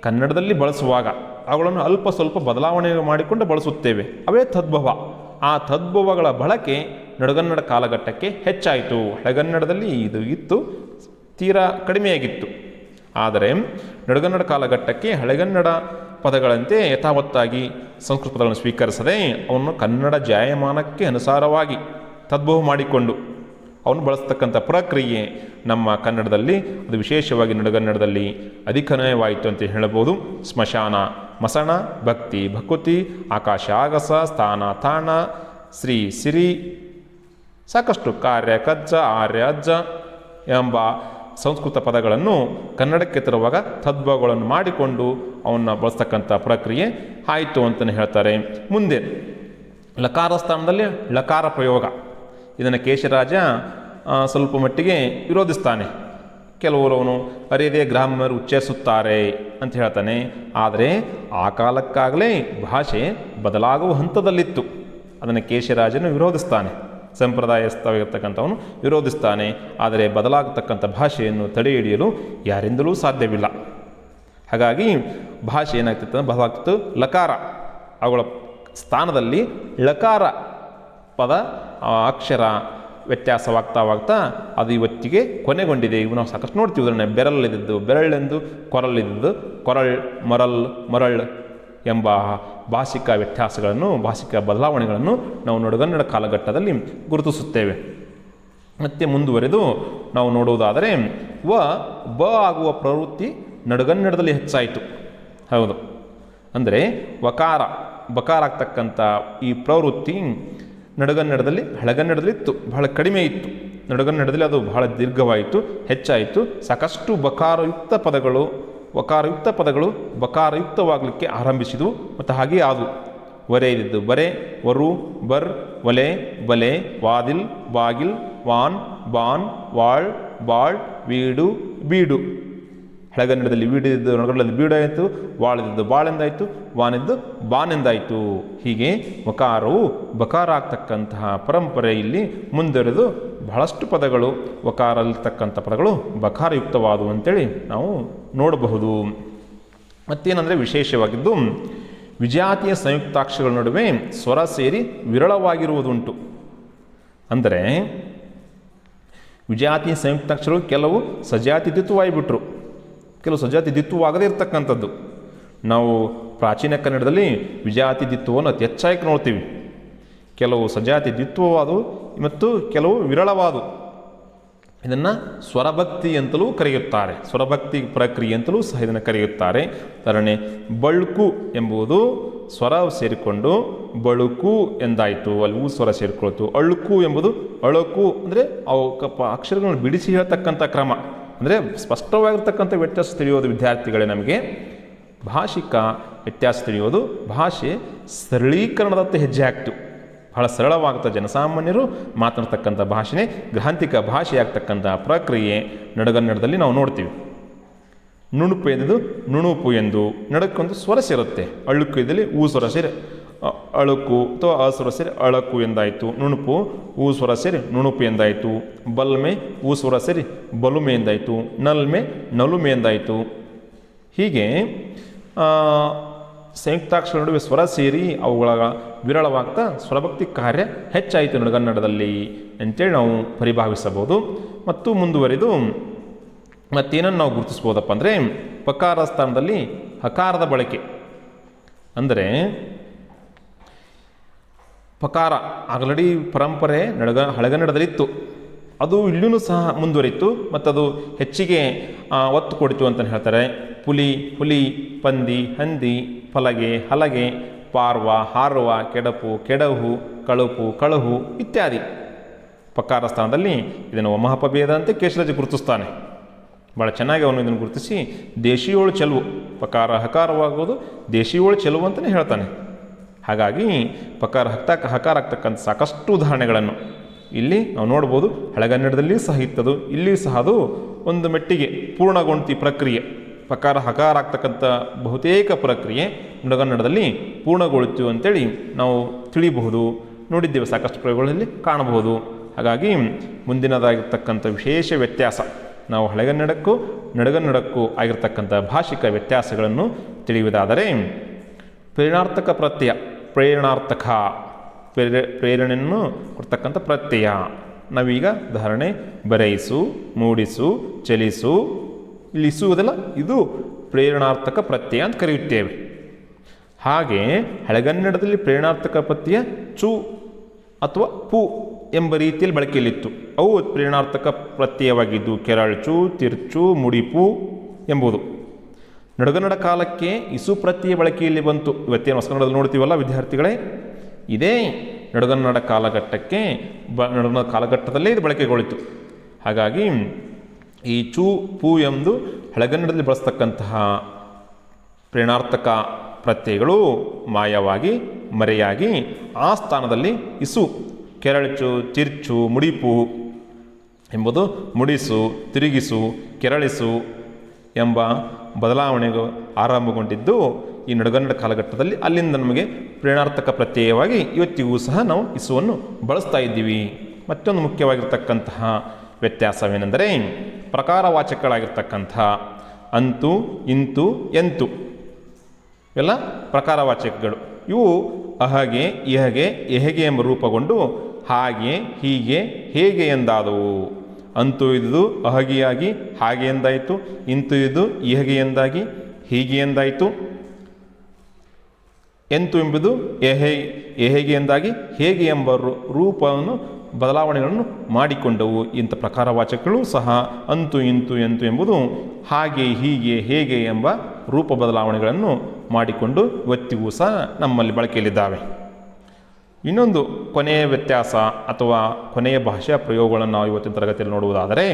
ಕನ್ನಡದಲ್ಲಿ ಬಳಸುವಾಗ ಅವುಗಳನ್ನು ಅಲ್ಪ ಸ್ವಲ್ಪ ಬದಲಾವಣೆ ಮಾಡಿಕೊಂಡು ಬಳಸುತ್ತೇವೆ, ಅವೇ ತದ್ಭವ. ಆ ತದ್ಭವಗಳ ಬಳಕೆ ನಡುಗನ್ನಡ ಕಾಲಘಟ್ಟಕ್ಕೆ ಹೆಚ್ಚಾಯಿತು. ಹಳೆಗನ್ನಡದಲ್ಲಿ ಇದು ಇತ್ತು, ತೀರಾ ಕಡಿಮೆಯಾಗಿತ್ತು. ಆದರೆ ನಡುಗನ್ನಡ ಕಾಲಘಟ್ಟಕ್ಕೆ ಹಳೆಗನ್ನಡ ಪದಗಳಂತೆ ಯಥಾವತ್ತಾಗಿ ಸಂಸ್ಕೃತ ಪದಗಳನ್ನು ಸ್ವೀಕರಿಸದೆ ಅವನ್ನು ಕನ್ನಡ ಜಾಯಮಾನಕ್ಕೆ ಅನುಸಾರವಾಗಿ ತದ್ಭವ ಮಾಡಿಕೊಂಡು ಅವನು ಬಳಸ್ತಕ್ಕಂಥ ಪ್ರಕ್ರಿಯೆ ನಮ್ಮ ಕನ್ನಡದಲ್ಲಿ, ಅದು ವಿಶೇಷವಾಗಿ ನಡುಗನ್ನಡದಲ್ಲಿ ಅಧಿಕನಯವಾಯಿತು ಅಂತ ಹೇಳಬಹುದು. ಸ್ಮಶಾನ, ಮಸಣ, ಭಕ್ತಿ, ಭಕುತಿ, ಆಕಾಶ, ಆಗಸ, ಸ್ಥಾನ, ತಾಣ, ಶ್ರೀ, ಸಿರಿ, ಸಾಕಷ್ಟು ಕಾರ್ಯ, ಕಜ್ಜ, ಆರ್ಯ, ಅಜ್ಜ ಎಂಬ ಸಂಸ್ಕೃತ ಪದಗಳನ್ನು ಕನ್ನಡಕ್ಕೆ ತರುವಾಗ ತದ್ಭವಗಳನ್ನು ಮಾಡಿಕೊಂಡು ಅವನ್ನ ಬಳಸ್ತಕ್ಕಂಥ ಪ್ರಕ್ರಿಯೆ ಆಯಿತು ಅಂತಲೇ ಹೇಳ್ತಾರೆ. ಮುಂದೆ ಲಕಾರ ಸ್ಥಾನದಲ್ಲಿ ಲಕಾರ ಪ್ರಯೋಗ, ಇದನ್ನು ಕೇಶರಾಜ ಸ್ವಲ್ಪ ಮಟ್ಟಿಗೆ ವಿರೋಧಿಸ್ತಾನೆ. ಕೆಲವರು ಅವನು ಅರಿಯದೇ ಗ್ರಾಮ್ಯರು ಉಚ್ಚರಿಸುತ್ತಾರೆ ಅಂತ ಹೇಳ್ತಾನೆ. ಆದರೆ ಆ ಕಾಲಕ್ಕಾಗಲೇ ಭಾಷೆ ಬದಲಾಗುವ ಹಂತದಲ್ಲಿತ್ತು. ಅದನ್ನು ಕೇಶರಾಜನು ವಿರೋಧಿಸ್ತಾನೆ, ಸಂಪ್ರದಾಯಸ್ಥವಾಗಿರ್ತಕ್ಕಂಥವನು ವಿರೋಧಿಸ್ತಾನೆ. ಆದರೆ ಬದಲಾಗತಕ್ಕಂಥ ಭಾಷೆಯನ್ನು ತಡೆ ಹಿಡಿಯಲು ಯಾರಿಂದಲೂ ಸಾಧ್ಯವಿಲ್ಲ. ಹಾಗಾಗಿ ಭಾಷೆ ಏನಾಗ್ತಿತ್ತು, ಬದಲಾಗ್ತಿತ್ತು. ಲಕಾರ ಅವುಗಳ ಸ್ಥಾನದಲ್ಲಿ ಲಕಾರ ಪದ ಅಕ್ಷರ ವ್ಯತ್ಯಾಸವಾಗ್ತಾ ಅದು ಇವತ್ತಿಗೆ ಕೊನೆಗೊಂಡಿದೆ. ಇವು ನಾವು ಸಾಕಷ್ಟು ನೋಡ್ತೀವಿ. ಉದಾಹರಣೆ ಬೆರಳಿದ್ದು ಬೆರಳೆಂದು, ಕೊರಳಿದ್ದು ಕೊರಳ್, ಮರಲ್, ಮರಳ್ ಎಂಬ ಭಾಷಿಕ ವ್ಯತ್ಯಾಸಗಳನ್ನು, ಭಾಷಿಕ ಬದಲಾವಣೆಗಳನ್ನು ನಾವು ನಡುಗನ್ನಡ ಕಾಲಘಟ್ಟದಲ್ಲಿ ಗುರುತಿಸುತ್ತೇವೆ. ಮತ್ತೆ ಮುಂದುವರೆದು ನಾವು ನೋಡುವುದಾದರೆ ಬ ಆಗುವ ಪ್ರವೃತ್ತಿ ನಡುಗನ್ನಡದಲ್ಲಿ ಹೆಚ್ಚಾಯಿತು. ಹೌದು, ಅಂದರೆ ಬಕಾರ ಆಗ್ತಕ್ಕಂಥ ಈ ಪ್ರವೃತ್ತಿ ನಡುಗನ್ನಡದಲ್ಲಿ ಹಳೆಗನ್ನಡದಲ್ಲಿ ಇತ್ತು, ಬಹಳ ಕಡಿಮೆ ಇತ್ತು. ನಡುಗನ್ನಡದಲ್ಲಿ ಅದು ಬಹಳ ದೀರ್ಘವಾಯಿತು, ಹೆಚ್ಚಾಯಿತು. ಸಾಕಷ್ಟು ಬಕಾರಯುಕ್ತ ಪದಗಳು, ವಕಾರಯುಕ್ತ ಪದಗಳು ಬಕಾರಯುಕ್ತವಾಗಲಿಕ್ಕೆ ಆರಂಭಿಸಿದವು. ಮತ್ತು ಹಾಗೆ ಆದವು. ವರೆ ಇದ್ದಿದ್ದು ಬರೆ, ವರು, ಬರ್, ಒಲೆ, ಬಲೆ, ವಾದಿಲ್, ಬಾಗಿಲ್, ವಾನ್, ಬಾನ್, ವಾಳ್, ಬಾಳ್, ವೀಡು, ಬೀಡು. ಹಳೆಗನ್ನಡದಲ್ಲಿ ವೀಡಿದ್ದು ನಡುಗನ್ನಡದಲ್ಲಿ ಬೀಡಾಯಿತು, ವಾಳಿದ್ದು ಬಾಳೆಂದಾಯಿತು, ವಾನಿದ್ದು ಬಾನೆಂದಾಯಿತು. ಹೀಗೆ ವಕಾರವು ಬಕಾರ ಆಗ್ತಕ್ಕಂತಹ ಪರಂಪರೆ ಇಲ್ಲಿ ಮುಂದುವರೆದು ಬಹಳಷ್ಟು ಪದಗಳು ವಕಾರಲ್ಲಿರ್ತಕ್ಕಂಥ ಪದಗಳು ಬಕಾರಯುಕ್ತವಾದವು ಅಂತೇಳಿ ನಾವು ನೋಡಬಹುದು. ಮತ್ತೇನೆಂದರೆ ವಿಶೇಷವಾಗಿದ್ದು ವಿಜಾತಿಯ ಸಂಯುಕ್ತಾಕ್ಷರಗಳ ನಡುವೆ ಸ್ವರ ಸೇರಿ ವಿರಳವಾಗಿರುವುದುಂಟು. ಅಂದರೆ ವಿಜಾತಿಯ ಸಂಯುಕ್ತಾಕ್ಷರಗಳು ಕೆಲವು ಸಜಾತಿ ದ್ವಿತ್ವವಾಗಿಬಿಟ್ರು, ಕೆಲವು ಸಜಾತಿ ದ್ವಿತ್ವವಾಗದೇ ಇರತಕ್ಕಂಥದ್ದು. ನಾವು ಪ್ರಾಚೀನ ಕನ್ನಡದಲ್ಲಿ ವಿಜಾತಿ ದ್ವಿತ್ವವನ್ನು ಅತಿ ಹೆಚ್ಚಾಗಿ ನೋಡ್ತೀವಿ. ಕೆಲವು ಸಜಾತಿ ದ್ವಿತ್ವವಾದವು ಮತ್ತು ಕೆಲವು ವಿರಳವಾದವು. ಇದನ್ನು ಸ್ವರಭಕ್ತಿ ಅಂತಲೂ ಕರೆಯುತ್ತಾರೆ, ಸ್ವರಭಕ್ತಿ ಪ್ರಕ್ರಿಯೆ ಅಂತಲೂ ಸಹ ಇದನ್ನು ಕರೆಯುತ್ತಾರೆ. ಉದಾಹರಣೆ ಬಳುಕು ಎಂಬುದು ಸ್ವರ ಸೇರಿಕೊಂಡು ಬಳುಕು ಎಂದಾಯಿತು, ಅಲ್ಲಿ ಸ್ವರ ಸೇರಿಕೊಳ್ತು. ಅಳುಕು ಎಂಬುದು ಅಳುಕು, ಅಂದರೆ ಅವು ಅಕ್ಷರಗಳನ್ನು ಬಿಡಿಸಿ ಹೇಳ್ತಕ್ಕಂಥ ಕ್ರಮ. ಅಂದರೆ ಸ್ಪಷ್ಟವಾಗಿರ್ತಕ್ಕಂಥ ವ್ಯತ್ಯಾಸ ತಿಳಿಯೋದು ವಿದ್ಯಾರ್ಥಿಗಳೇ. ನಮಗೆ ಭಾಷಿಕ ವ್ಯತ್ಯಾಸ ತಿಳಿಯೋದು, ಭಾಷೆ ಸರಳೀಕರಣದತ್ತ ಹೆಜ್ಜೆ ಹಾಕ್ತೀವಿ. ಬಹಳ ಸರಳವಾಗ್ತಾ ಜನಸಾಮಾನ್ಯರು ಮಾತನಾಡ್ತಕ್ಕಂಥ ಭಾಷೆನೇ ಗ್ರಾಂಥಿಕ ಭಾಷೆ ಆಗ್ತಕ್ಕಂಥ ಪ್ರಕ್ರಿಯೆ ನಡುಗನ್ನಡದಲ್ಲಿ ನಾವು ನೋಡ್ತೀವಿ. ನುಣುಪು ಎಂದಿದ್ದು ನುಣುಪು ಎಂದು ನಡಕ್ಕೊಂದು ಸ್ವರ ಸೇರುತ್ತೆ. ಅಳುಕು ಇದ್ದಲ್ಲಿ ಸ್ವರ ಸೇರಿ ಅಳುಕು ಅಥವಾ ಸ್ವರ ಸೇರಿ ಅಳಕು ಎಂದಾಯಿತು. ನುಣುಪು ಸ್ವರ ಸೇರಿ ನುಣುಪು ಎಂದಾಯಿತು. ಬಲ್ಮೆ ಸ್ವರ ಸೇರಿ ಬಲುಮೆ ಎಂದಾಯಿತು. ನಲ್ಮೆ ನಲುಮೆ ಎಂದಾಯಿತು. ಹೀಗೆ ಸಂಯುಕ್ತಾಕ್ಷರ ನಡುವೆ ಸ್ವರ ಸೇರಿ ಅವುಗಳ ವಿರಳವಾಗ್ತಾ ಸ್ವರಭಕ್ತಿ ಕಾರ್ಯ ಹೆಚ್ಚಾಯಿತು ನಡುಗನ್ನಡದಲ್ಲಿ ಅಂತೇಳಿ ನಾವು ಪರಿಭಾವಿಸಬಹುದು. ಮತ್ತು ಮುಂದುವರಿದು ಮತ್ತೇನನ್ನು ನಾವು ಗುರುತಿಸ್ಬೋದಪ್ಪ ಅಂದರೆ ಪಕಾರ ಸ್ಥಾನದಲ್ಲಿ ಹಕಾರದ ಬಳಕೆ. ಅಂದರೆ ಪಕಾರ ಆಲ್ರೆಡಿ ಪರಂಪರೆ ಹಳೆಗನ್ನಡದಲ್ಲಿತ್ತು, ಅದು ಇಲ್ಲೂ ಸಹ ಮುಂದುವರಿತು ಮತ್ತು ಅದು ಹೆಚ್ಚಿಗೆ ಒತ್ತು ಕೊಡಿತು ಅಂತಲೇ ಹೇಳ್ತಾರೆ. ಪುಲಿ, ಹುಲಿ, ಪಂದಿ, ಹಂದಿ, ಫಲಗೆ, ಹಲಗೆ, ಪಾರ್ವ, ಹಾರುವ, ಕೆಡಪು, ಕೆಡಹು, ಕಳುಪು, ಕಳುಹು ಇತ್ಯಾದಿ. ಪಕಾರ ಸ್ಥಾನದಲ್ಲಿ ಇದನ್ನು ವಮಹಪಭೇದ ಅಂತ ಕೇಶರಾಜ ಗುರುತಿಸ್ತಾನೆ. ಭಾಳ ಚೆನ್ನಾಗಿ ಅವನು ಇದನ್ನು ಗುರುತಿಸಿ ದೇಶಿಯೋಳು ಚೆಲುವು, ಪಕಾರ ಹಕಾರವಾಗುವುದು ದೇಶಿಯೋಳು ಚೆಲುವು ಅಂತಲೇ ಹೇಳ್ತಾನೆ. ಹಾಗಾಗಿ ಪಕಾರ ಹಕಾರ ಆಗ್ತಕ್ಕಂಥ ಸಾಕಷ್ಟು ಉದಾಹರಣೆಗಳನ್ನು ಇಲ್ಲಿ ನಾವು ನೋಡ್ಬೋದು. ಹಳೆಗನ್ನಡದಲ್ಲಿ ಸಹ ಇತ್ತದು, ಇಲ್ಲಿ ಸಹ ಅದು ಒಂದು ಮೆಟ್ಟಿಗೆ ಪೂರ್ಣಗೊಂಡಿ ಪ್ರಕ್ರಿಯೆ. ಪಕಾರ ಹಕಾರ ಆಗ್ತಕ್ಕಂಥ ಬಹುತೇಕ ಪ್ರಕ್ರಿಯೆ ನಡುಗನ್ನಡದಲ್ಲಿ ಪೂರ್ಣಗೊಳ್ತು ಅಂತೇಳಿ ನಾವು ತಿಳಿಯಬಹುದು, ನೋಡಿದ್ದೇವೆ, ಸಾಕಷ್ಟು ಪ್ರಯೋಗಗಳಲ್ಲಿ ಕಾಣಬಹುದು. ಹಾಗಾಗಿ ಮುಂದಿನದಾಗಿರ್ತಕ್ಕಂಥ ವಿಶೇಷ ವ್ಯತ್ಯಾಸ ನಾವು ಹಳೆಗನ್ನಡಕ್ಕೂ ನಡುಗನ್ನಡಕ್ಕೂ ಆಗಿರ್ತಕ್ಕಂಥ ಭಾಷಿಕ ವ್ಯತ್ಯಾಸಗಳನ್ನು ತಿಳಿಯುವುದಾದರೆ ಪ್ರೇರಣಾರ್ಥಕ ಪ್ರತ್ಯಯ, ಪ್ರೇರಣಾರ್ಥಕ ಪ್ರೇರಣೆಯನ್ನು ಕೊಡ್ತಕ್ಕಂಥ ಪ್ರತ್ಯಯ. ನಾವೀಗ ಉದಾಹರಣೆ ಬರೆಯಿಸು, ಮೂಡಿಸು, ಚಲಿಸು, ಇಲ್ಲಿಸುವುದಲ್ಲ ಇದು ಪ್ರೇರಣಾರ್ಥಕ ಪ್ರತ್ಯಯ ಅಂತ ಕರೆಯುತ್ತೇವೆ. ಹಾಗೆ ಹಳೆಗನ್ನಡದಲ್ಲಿ ಪ್ರೇರಣಾರ್ಥಕ ಪ್ರತ್ಯಯ ಚು ಅಥವಾ ಪು ಎಂಬ ರೀತಿಯಲ್ಲಿ ಬಳಕೆಯಲ್ಲಿತ್ತು. ಅವು ಪ್ರೇರಣಾರ್ಥಕ ಪ್ರತ್ಯಯವಾಗಿದ್ದು ಕೆರಳ್ಚು, ತಿರ್ಚು, ಮುಡಿಪು ಎಂಬುದು. ನಡುಗನ್ನಡ ಕಾಲಕ್ಕೆ ಇಸು ಪ್ರತ್ಯಯ ಬಳಕೆಯಲ್ಲಿ ಬಂತು. ಇವತ್ತೇನು ಹೊಸ ಕನ್ನಡದಲ್ಲಿ ನೋಡ್ತೀವಲ್ಲ ವಿದ್ಯಾರ್ಥಿಗಳೇ, ಇದೇ ನಡುಗನ್ನಡ ಕಾಲಘಟ್ಟಕ್ಕೆ ನಡುಗನ್ನಡ ಕಾಲಘಟ್ಟದಲ್ಲೇ ಇದು ಬಳಕೆಗೊಳ್ಳಿತು. ಹಾಗಾಗಿ ಈ ಚು ಪು ಎಂದು ಹಳೆಗನ್ನಡದಲ್ಲಿ ಬಳಸ್ತಕ್ಕಂತಹ ಪ್ರೇರಣಾರ್ಥಕ ಪ್ರತ್ಯಯಗಳು ಮಾಯವಾಗಿ ಮರೆಯಾಗಿ ಆ ಸ್ಥಾನದಲ್ಲಿ ಇಸು, ಕೆರಳಿಸು, ತಿರ್ಚು, ಮುಡಿಪು ಎಂಬುದು ಮುಡಿಸು, ತಿರುಗಿಸು, ಕೆರಳಿಸು ಎಂಬ ಬದಲಾವಣೆಗಳು ಆರಂಭಗೊಂಡಿದ್ದು ಈ ನಡುಗನ್ನಡ ಕಾಲಘಟ್ಟದಲ್ಲಿ. ಅಲ್ಲಿಂದ ನಮಗೆ ಪ್ರೇರಣಾರ್ಥಕ ಪ್ರತ್ಯಯವಾಗಿ ಇವತ್ತಿಗೂ ಸಹ ನಾವು ಇಸುವನ್ನು ಬಳಸ್ತಾ ಇದ್ದೀವಿ. ಮತ್ತೊಂದು ಮುಖ್ಯವಾಗಿರ್ತಕ್ಕಂತಹ ವ್ಯತ್ಯಾಸವೇನೆಂದರೆ ಪ್ರಕಾರವಾಚಕಗಳಾಗಿರ್ತಕ್ಕಂಥ ಅಂತು, ಇಂತು, ಎಂತು ಎಲ್ಲ ಪ್ರಕಾರವಾಚಕಗಳು. ಇವು ಅಹಗೆ, ಇಹಗೆ, ಎಹಗೆ ಎಂಬ ರೂಪಗೊಂಡು ಹಾಗೆ, ಹೀಗೆ, ಹೇಗೆ ಎಂದಾದವು. ಅಂತು ಇದುದು ಅಹಗಿಯಾಗಿ ಹಾಗೆ ಎಂದಾಯಿತು, ಇಂತು ಇದು ಇಹಗೆ ಎಂದಾಗಿ ಹೀಗೆ ಎಂದಾಯಿತು, ಎಂತು ಎಂಬುದು ಎಹೆಗೆ ಎಂದಾಗಿ ಹೇಗೆ ಎಂಬ ರೂಪವನ್ನು ಬದಲಾವಣೆಗಳನ್ನು ಮಾಡಿಕೊಂಡವು. ಇಂಥ ಪ್ರಕಾರವಾಚಕಗಳು ಸಹ ಅಂತು, ಇಂತು, ಎಂತು ಎಂಬುದು ಹಾಗೆ, ಹೀಗೆ, ಹೇಗೆ ಎಂಬ ರೂಪ ಬದಲಾವಣೆಗಳನ್ನು ಮಾಡಿಕೊಂಡು ಇವತ್ತಿಗೂ ಸಹ ನಮ್ಮಲ್ಲಿ ಬಳಕೆಯಲ್ಲಿದ್ದಾವೆ. ಇನ್ನೊಂದು ಕೊನೆಯ ವ್ಯತ್ಯಾಸ ಅಥವಾ ಕೊನೆಯ ಭಾಷೆಯ ಪ್ರಯೋಗಗಳನ್ನು ನಾವು ಇವತ್ತಿನ ತರಗತಿಯಲ್ಲಿ ನೋಡುವುದಾದರೆ,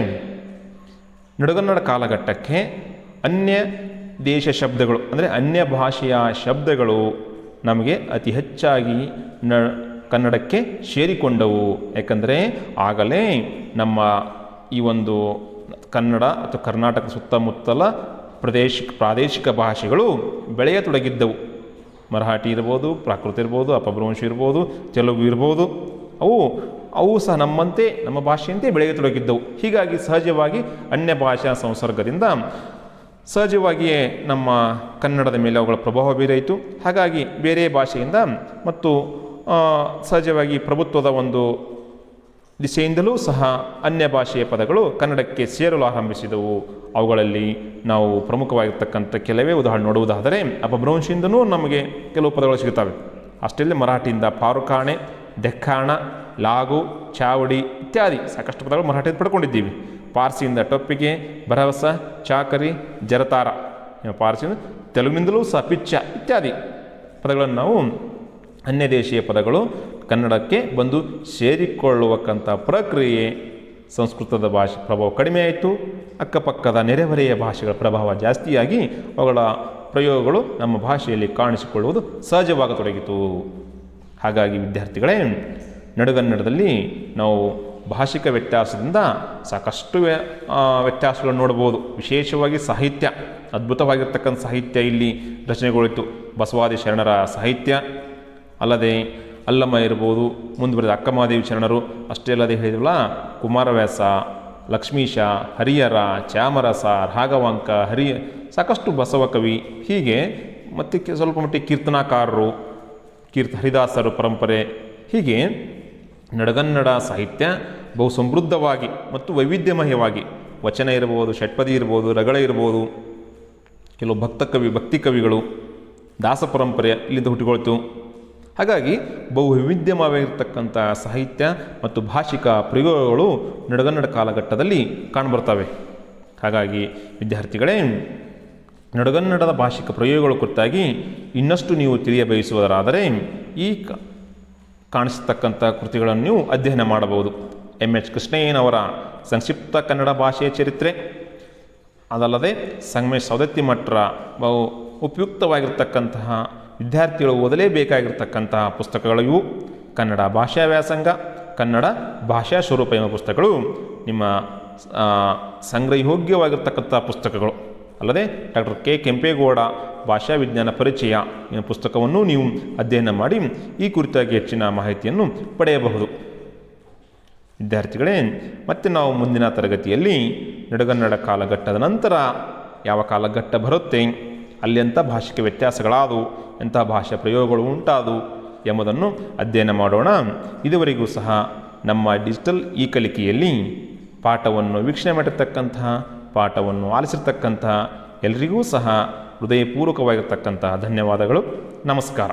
ನಡುಗನ್ನಡ ಕಾಲಘಟ್ಟಕ್ಕೆ ಅನ್ಯ ದೇಶ ಶಬ್ದಗಳು ಅಂದರೆ ಅನ್ಯ ಭಾಷೆಯ ಶಬ್ದಗಳು ನಮಗೆ ಅತಿ ಹೆಚ್ಚಾಗಿ ಕನ್ನಡಕ್ಕೆ ಸೇರಿಕೊಂಡವು. ಯಾಕಂದರೆ ಆಗಲೇ ನಮ್ಮ ಈ ಒಂದು ಕನ್ನಡ ಅಥವಾ ಕರ್ನಾಟಕ ಸುತ್ತಮುತ್ತಲ ಪ್ರಾದೇಶಿಕ ಭಾಷೆಗಳು ಬೆಳೆಯತೊಡಗಿದ್ದವು. ಮರಾಠಿ ಇರ್ಬೋದು, ಪ್ರಾಕೃತ ಇರ್ಬೋದು, ಅಪಭ್ರಂಶ ಇರ್ಬೋದು, ತೆಲುಗು ಇರ್ಬೋದು, ಅವು ಸಹ ನಮ್ಮಂತೆ ನಮ್ಮ ಭಾಷೆಯಂತೆ ಬೆಳೆಯತೊಡಗಿದ್ದವು. ಹೀಗಾಗಿ ಸಹಜವಾಗಿ ಅನ್ಯ ಭಾಷಾ ಸಂಸರ್ಗದಿಂದ ಸಹಜವಾಗಿಯೇ ನಮ್ಮ ಕನ್ನಡದ ಮೇಲೆ ಅವುಗಳ ಪ್ರಭಾವ ಬೀರಿತು. ಹಾಗಾಗಿ ಬೇರೆ ಭಾಷೆಯಿಂದ ಮತ್ತು ಸಹಜವಾಗಿ ಪ್ರಭುತ್ವದ ಒಂದು ದಿಸೆಯಿಂದಲೂ ಸಹ ಅನ್ಯ ಭಾಷೆಯ ಪದಗಳು ಕನ್ನಡಕ್ಕೆ ಸೇರಲು ಆರಂಭಿಸಿದವು. ಅವುಗಳಲ್ಲಿ ನಾವು ಪ್ರಮುಖವಾಗಿರ್ತಕ್ಕಂಥ ಕೆಲವೇ ಉದಾಹರಣೆ ನೋಡುವುದಾದರೆ, ಅಪಭ್ರಂಶದಿಂದನೂ ನಮಗೆ ಕೆಲವು ಪದಗಳು ಸಿಗುತ್ತವೆ. ಅಷ್ಟೇ ಮರಾಠಿಯಿಂದ ಪಾರುಕಾಣೆ, ದೆಕ್ಕಾಣ, ಲಾಗು, ಚಾವಡಿ ಇತ್ಯಾದಿ ಸಾಕಷ್ಟು ಪದಗಳು ಮರಾಠಿಯಿಂದ ಪಡ್ಕೊಂಡಿದ್ದೀವಿ. ಪಾರ್ಸಿಯಿಂದ ಟೊಪ್ಪಿಗೆ, ಭರವಸ, ಚಾಕರಿ, ಜರತಾರ, ಪಾರ್ಸಿಯಿಂದ ತೆಲುಗಿನಿಂದಲೂ ಸಹ ಪಿಚ್ಚ ಇತ್ಯಾದಿ ಪದಗಳನ್ನು ನಾವು ಅನ್ಯ ದೇಶೀಯ ಪದಗಳು ಕನ್ನಡಕ್ಕೆ ಬಂದು ಸೇರಿಕೊಳ್ಳುವಕ್ಕಂಥ ಪ್ರಕ್ರಿಯೆ ಸಂಸ್ಕೃತದ ಭಾಷೆ ಪ್ರಭಾವ ಕಡಿಮೆ ಆಯಿತು. ಅಕ್ಕಪಕ್ಕದ ನೆರೆಹೊರೆಯ ಭಾಷೆಗಳ ಪ್ರಭಾವ ಜಾಸ್ತಿಯಾಗಿ ಅವುಗಳ ಪ್ರಯೋಗಗಳು ನಮ್ಮ ಭಾಷೆಯಲ್ಲಿ ಕಾಣಿಸಿಕೊಳ್ಳುವುದು ಸಹಜವಾಗತೊಡಗಿತು. ಹಾಗಾಗಿ ವಿದ್ಯಾರ್ಥಿಗಳೇ, ನಡುಗನ್ನಡದಲ್ಲಿ ನಾವು ಭಾಷಿಕ ವ್ಯತ್ಯಾಸದಿಂದ ಸಾಕಷ್ಟು ವ್ಯತ್ಯಾಸಗಳನ್ನು ನೋಡ್ಬೋದು. ವಿಶೇಷವಾಗಿ ಸಾಹಿತ್ಯ, ಅದ್ಭುತವಾಗಿರ್ತಕ್ಕಂಥ ಸಾಹಿತ್ಯ ಇಲ್ಲಿ ರಚನೆಗೊಳಿತು. ಬಸವಾದಿ ಶರಣರ ಸಾಹಿತ್ಯ ಅಲ್ಲದೆ ಅಲ್ಲಮ್ಮ ಇರ್ಬೋದು, ಮುಂದುವರೆದ ಅಕ್ಕಮಹಾದೇವಿ ಶರಣರು, ಅಷ್ಟೇ ಅಲ್ಲದೆ ಹೇಳಿದ್ವಲ್ಲ ಕುಮಾರವ್ಯಾಸ, ಲಕ್ಷ್ಮೀಶ, ಹರಿಹರ, ಚಾಮರಸ, ರಾಘವಾಂಕ, ಸಾಕಷ್ಟು ಬಸವ ಕವಿ, ಹೀಗೆ ಮತ್ತು ಸ್ವಲ್ಪ ಮಟ್ಟಿಗೆ ಕೀರ್ತನಾಕಾರರು, ಹರಿದಾಸರು ಪರಂಪರೆ, ಹೀಗೆ ನಡುಗನ್ನಡ ಸಾಹಿತ್ಯ ಬಹು ಸಮೃದ್ಧವಾಗಿ ಮತ್ತು ವೈವಿಧ್ಯಮಯವಾಗಿ ವಚನ ಇರ್ಬೋದು, ಷಟ್ಪದಿ ಇರ್ಬೋದು, ರಗಳ ಇರ್ಬೋದು, ಕೆಲವು ಭಕ್ತಿ ಕವಿಗಳು, ದಾಸ ಪರಂಪರೆ ಇಲ್ಲಿಂದ ಹುಟ್ಟಿಕೊಳ್ತು. ಹಾಗಾಗಿ ಬಹು ವೈವಿಧ್ಯಮಯವಾಗಿರ್ತಕ್ಕಂಥ ಸಾಹಿತ್ಯ ಮತ್ತು ಭಾಷಿಕ ಪ್ರಯೋಗಗಳು ನಡುಗನ್ನಡ ಕಾಲಘಟ್ಟದಲ್ಲಿ ಕಾಣಬರ್ತವೆ. ಹಾಗಾಗಿ ವಿದ್ಯಾರ್ಥಿಗಳೇ, ನಡುಗನ್ನಡದ ಭಾಷಿಕ ಪ್ರಯೋಗಗಳ ಕುರಿತಾಗಿ ಇನ್ನಷ್ಟು ನೀವು ತಿಳಿಯಬಯಸುವುದರಾದರೆ ಈ ಕಾಣಿಸತಕ್ಕಂಥ ಕೃತಿಗಳನ್ನು ನೀವು ಅಧ್ಯಯನ ಮಾಡಬಹುದು. ಎಂ.ಎಚ್. ಕೃಷ್ಣಯ್ಯನವರ ಸಂಕ್ಷಿಪ್ತ ಕನ್ನಡ ಭಾಷೆಯ ಚರಿತ್ರೆ, ಅದಲ್ಲದೆ ಸಂಗಮೇಶ್ ಸವದತ್ತಿಮಠರ ಬಹು ಉಪಯುಕ್ತವಾಗಿರ್ತಕ್ಕಂತಹ ವಿದ್ಯಾರ್ಥಿಗಳು ಓದಲೇಬೇಕಾಗಿರ್ತಕ್ಕಂತಹ ಪುಸ್ತಕಗಳು ಇವು. ಕನ್ನಡ ಭಾಷಾ ವ್ಯಾಸಂಗ, ಕನ್ನಡ ಭಾಷಾ ಸ್ವರೂಪ ಎಂಬ ಪುಸ್ತಕಗಳು ನಿಮ್ಮ ಸಂಗ್ರಹಯೋಗ್ಯವಾಗಿರ್ತಕ್ಕಂಥ ಪುಸ್ತಕಗಳು. ಅಲ್ಲದೆ ಡಾಕ್ಟರ್ ಕೆ ಕೆಂಪೇಗೌಡ ಭಾಷಾ ವಿಜ್ಞಾನ ಪರಿಚಯ ಎಂಬ ಪುಸ್ತಕವನ್ನು ನೀವು ಅಧ್ಯಯನ ಮಾಡಿ ಈ ಕುರಿತಾಗಿ ಹೆಚ್ಚಿನ ಮಾಹಿತಿಯನ್ನು ಪಡೆಯಬಹುದು. ವಿದ್ಯಾರ್ಥಿಗಳೇ, ಮತ್ತೆ ನಾವು ಮುಂದಿನ ತರಗತಿಯಲ್ಲಿ ನಡುಗನ್ನಡ ಕಾಲಘಟ್ಟದ ನಂತರ ಯಾವ ಕಾಲಘಟ್ಟ ಬರುತ್ತೆ, ಅಲ್ಲಿ ಎಂಥ ಭಾಷಿಕ ವ್ಯತ್ಯಾಸಗಳಾದವು, ಎಂಥ ಭಾಷಾ ಪ್ರಯೋಗಗಳು ಉಂಟಾದವು ಎಂಬುದನ್ನು ಅಧ್ಯಯನ ಮಾಡೋಣ. ಇದುವರೆಗೂ ಸಹ ನಮ್ಮ ಡಿಜಿಟಲ್ ಈ ಕಲಿಕೆಯಲ್ಲಿ ಪಾಠವನ್ನು ವೀಕ್ಷಣೆ ಮಾಡಿರ್ತಕ್ಕಂತಹ, ಪಾಠವನ್ನು ಆಲಿಸಿರ್ತಕ್ಕಂತಹ ಎಲ್ಲರಿಗೂ ಸಹ ಹೃದಯಪೂರ್ವಕವಾಗಿರ್ತಕ್ಕಂತಹ ಧನ್ಯವಾದಗಳು. ನಮಸ್ಕಾರ.